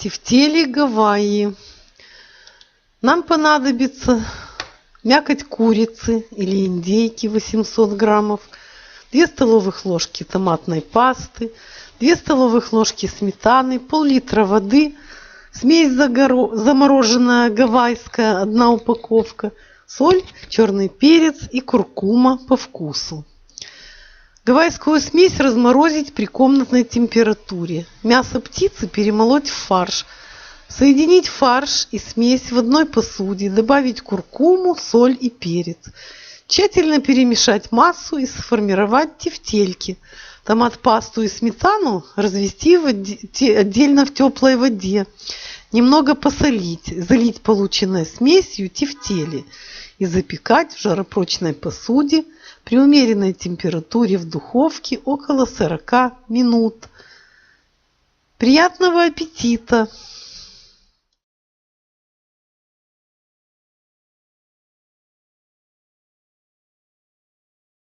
Тефтели Гавайи. Нам понадобится мякоть курицы или индейки 800 граммов, 2 столовых ложки томатной пасты, 2 столовых ложки сметаны, пол-литра воды, смесь замороженная гавайская, 1 упаковка, соль, черный перец и куркума по вкусу. Гавайскую смесь разморозить при комнатной температуре. Мясо птицы перемолоть в фарш. Соединить фарш и смесь в одной посуде, добавить куркуму, соль и перец. Тщательно перемешать массу и сформировать тефтельки. Томат-пасту и сметану развести отдельно в теплой воде. Немного посолить, залить полученной смесью тефтели и запекать в жаропрочной посуде при умеренной температуре в духовке около 40 минут. Приятного аппетита!